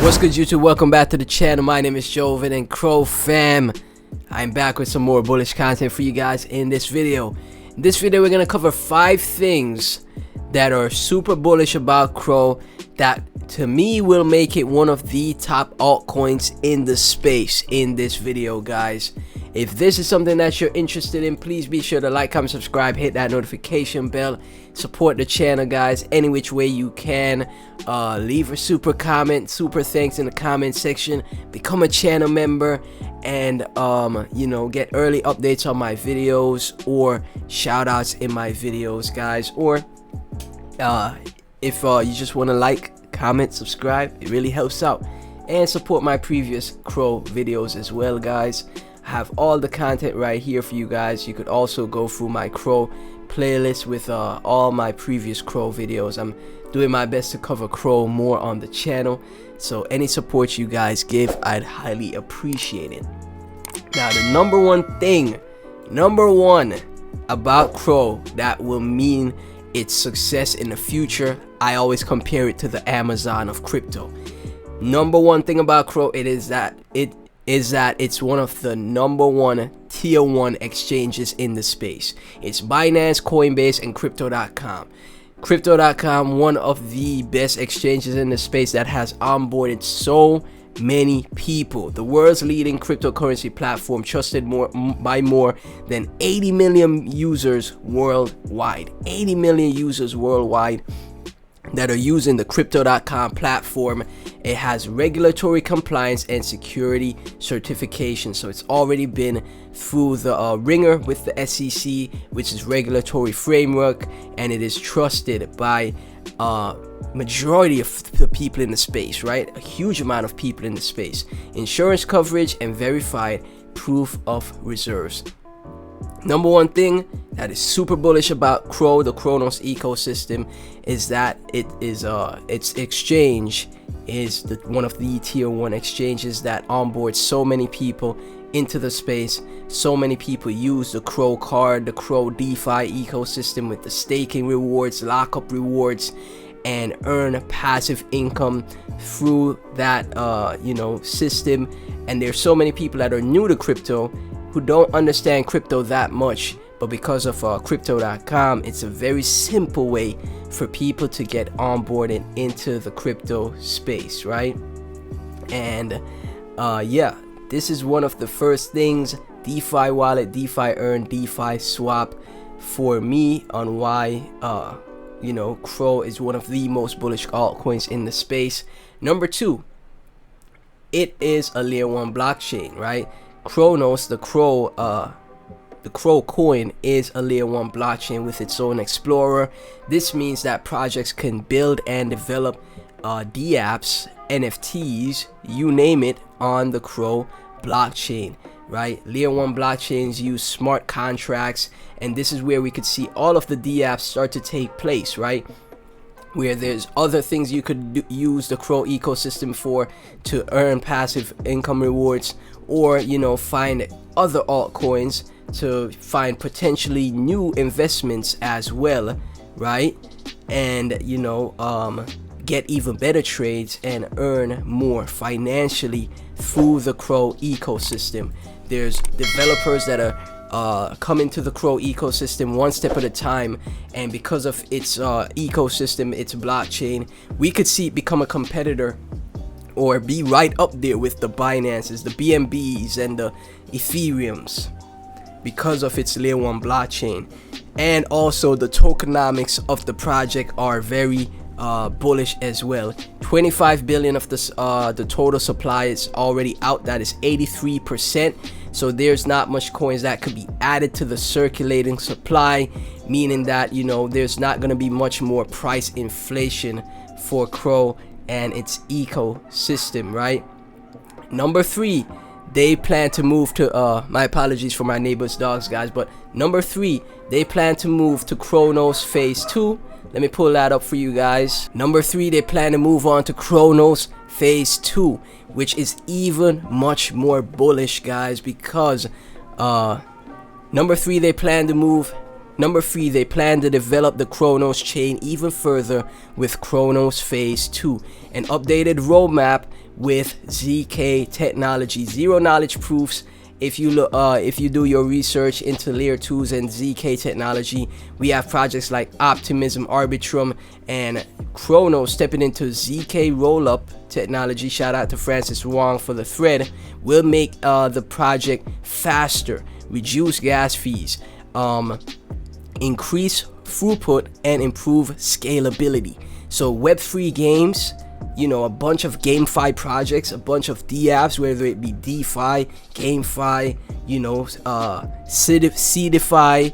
What's good, YouTube? Welcome back to the channel. My name is Joven and CRO fam. I'm back with some more bullish content for you guys in this video. In this video, we're going to cover 5 things that are super bullish about CRO that to me will make it one of the top altcoins in the space in this video, guys. If this is something that you're interested in, please be sure to like, comment, subscribe, hit that notification bell, support the channel, guys, any which way you can. Leave a super comment, super thanks in the comment section, become a channel member, and you know, get early updates on my videos or shout outs in my videos, guys. Or if you just want to like, comment, subscribe, it really helps out, and support my previous CRO videos as well, guys. I have all the content right here for you guys. You could also go through my CRO playlist with all my previous CRO videos. I'm doing my best to cover CRO more on the channel, so any support you guys give, I'd highly appreciate it. Now, the number one about CRO that will mean its success in the future, I always compare it to the Amazon of crypto. Number one thing about CRO, is that it's one of the number 1 tier 1 exchanges in the space. It's Binance, Coinbase, and Crypto.com. Crypto.com, one of the best exchanges in the space that has onboarded so many people. The world's leading cryptocurrency platform, trusted by more than 80 million users worldwide. 80 million users worldwide that are using the Crypto.com platform. It has regulatory compliance and security certification, so it's already been through the ringer with the SEC, which is regulatory framework, and it is trusted by majority of the people in the space, right? A huge amount of people in the space. Insurance coverage and verified proof of reserves. Number one thing that is super bullish about CRO, the Cronos ecosystem, is that it is its exchange is one of the tier 1 exchanges that onboards so many people into the space. So many people use the CRO card, the CRO DeFi ecosystem with the staking rewards, lockup rewards, and earn passive income through that you know, system. And there's so many people that are new to crypto who don't understand crypto that much, but because of Crypto.com, it's a very simple way for people to get onboarded into the crypto space, right? And yeah, this is one of the first things, DeFi wallet, DeFi earn, DeFi swap, for me on why you know, CRO is one of the most bullish altcoins in the space. Number 2, it is a layer 1 blockchain, right? Cronos, the CRO coin, is a layer 1 blockchain with its own explorer. This means that projects can build and develop dApps, NFTs, you name it, on the CRO blockchain, right? Layer 1 blockchains use smart contracts, and this is where we could see all of the dApps start to take place, right? Where there's other things you could use the CRO ecosystem for to earn passive income rewards, or, you know, find other altcoins to find potentially new investments as well, right? And, you know, get even better trades and earn more financially through the CRO ecosystem. There's developers that are coming to the CRO ecosystem one step at a time, and because of its ecosystem, its blockchain, we could see it become a competitor or be right up there with the Binances, the BNBs, and the ethereums because of its layer 1 blockchain. And also the tokenomics of the project are very bullish as well. 25 billion of the total supply is already out. That is 83%. So there's not much coins that could be added to the circulating supply, meaning that, you know, there's not going to be much more price inflation for CRO and its ecosystem, right? Number 3, they plan to move to my apologies for my neighbor's dogs, guys, but number 3, they plan to move to Cronos phase 2. Let me pull that up for you guys. Number 3, they plan to move on to Cronos phase 2, which is even much more bullish, guys, because number 3, they plan to move Number 3, they plan to develop the Cronos chain even further with Cronos Phase 2, an updated roadmap with ZK technology. Zero knowledge proofs. If you look, if you do your research into layer 2s and ZK technology, we have projects like Optimism, Arbitrum, and Cronos stepping into ZK rollup technology. Shout out to Francis Wong for the thread. Will make the project faster, reduce gas fees, increase throughput, and improve scalability. So Web3 games, you know, a bunch of GameFi projects, a bunch of DApps, whether it be DeFi, GameFi, you know, CDeFi,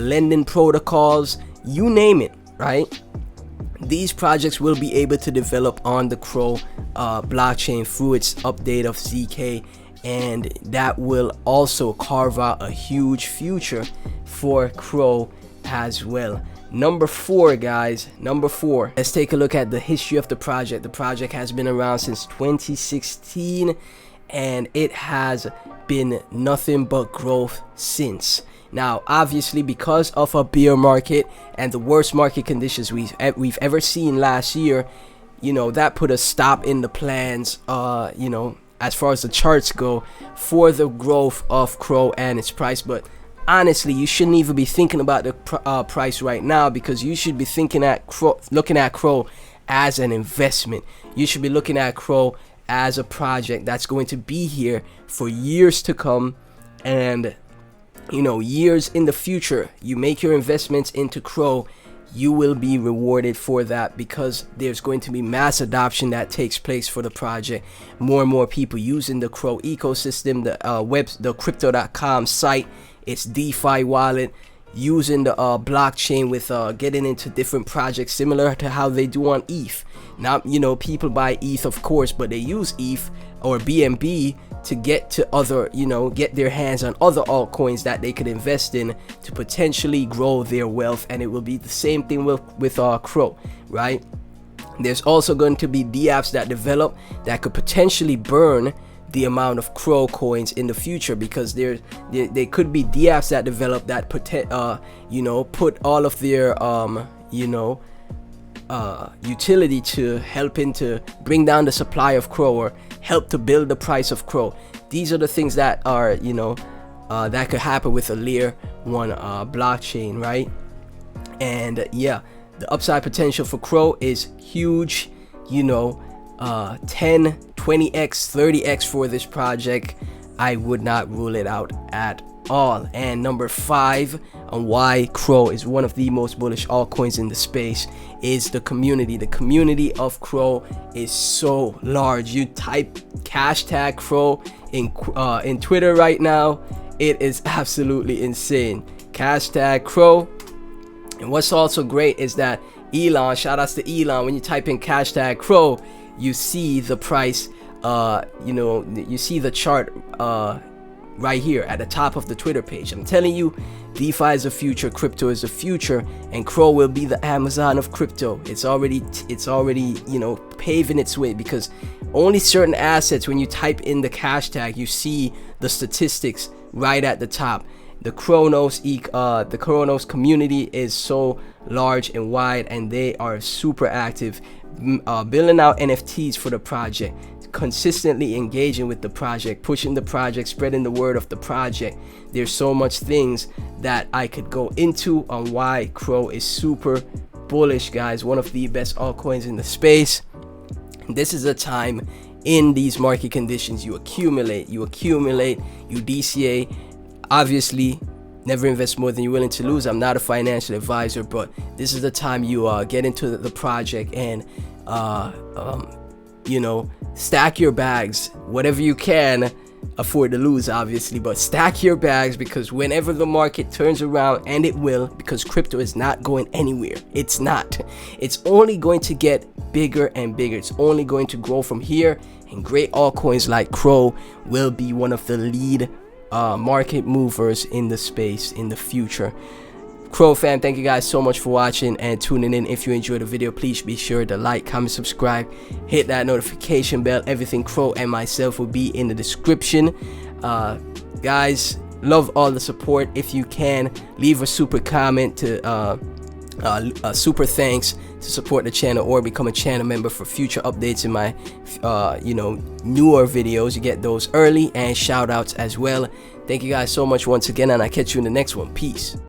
lending protocols, you name it, right? These projects will be able to develop on the CRO blockchain through its update of ZK, and that will also carve out a huge future for CRO as well. Number 4, guys, number 4, let's take a look at the history of the project. The project has been around since 2016, and it has been nothing but growth since. Now, obviously, because of a bear market and the worst market conditions we've ever seen last year, you know, that put a stop in the plans, you know, as far as the charts go, for the growth of CRO and its price. But honestly, you shouldn't even be thinking about the price right now, because you should be thinking at looking at CRO as an investment. You should be looking at CRO as a project that's going to be here for years to come, and you know, years in the future. You make your investments into CRO, you will be rewarded for that, because there's going to be mass adoption that takes place for the project. More and more people using the CRO ecosystem, the crypto.com site, its DeFi wallet, using the blockchain with getting into different projects similar to how they do on ETH. Now, you know, people buy ETH, of course, but they use ETH or BNB to get to other, you know, get their hands on other altcoins that they could invest in to potentially grow their wealth. And it will be the same thing with CRO, right? There's also going to be DApps that develop that could potentially burn the amount of CRO coins in the future, because there could be DApps that develop that you know, put all of their you know, utility to helping to bring down the supply of CRO or help to build the price of CRO. These are the things that are, you know, that could happen with a layer 1 blockchain, right? And yeah, the upside potential for CRO is huge, you know. 10, 20x, 30x for this project. I would not rule it out at all. And number 5 on why CRO is one of the most bullish altcoins in the space is the community. The community of CRO is so large. You type hashtag CRO in Twitter right now, it is absolutely insane. Hashtag CRO. And what's also great is that Elon, shout outs to Elon, when you type in hashtag CRO, you see the price, you know, you see the chart right here at the top of the Twitter page. I'm telling you, DeFi is the future, crypto is the future, and CRO will be the Amazon of crypto. It's already, you know, paving its way, because only certain assets, when you type in the hashtag, you see the statistics right at the top. The Cronos community is so large and wide, and they are super active, building out NFTs for the project, consistently engaging with the project, pushing the project, spreading the word of the project. There's so much things that I could go into on why CRO is super bullish, guys. One of the best altcoins in the space. This is a time in these market conditions, you accumulate, you DCA. Obviously, never invest more than you're willing to lose. I'm not a financial advisor, but this is the time you get into the project and you know, stack your bags, whatever you can afford to lose, obviously, but stack your bags, because whenever the market turns around, and it will, because crypto is not going anywhere. It's not. It's only going to get bigger and bigger. It's only going to grow from here, and great altcoins like CRO will be one of the lead market movers in the space in the future. CRO fam, thank you guys so much for watching and tuning in. If you enjoyed the video, please be sure to like, comment, subscribe, hit that notification bell. Everything CRO and myself will be in the description. Guys, love all the support. If you can, leave a super comment to a super thanks to support the channel, or become a channel member for future updates in my newer videos. You get those early, and shout outs as well. Thank you guys so much once again, and I'll catch you in the next one. Peace.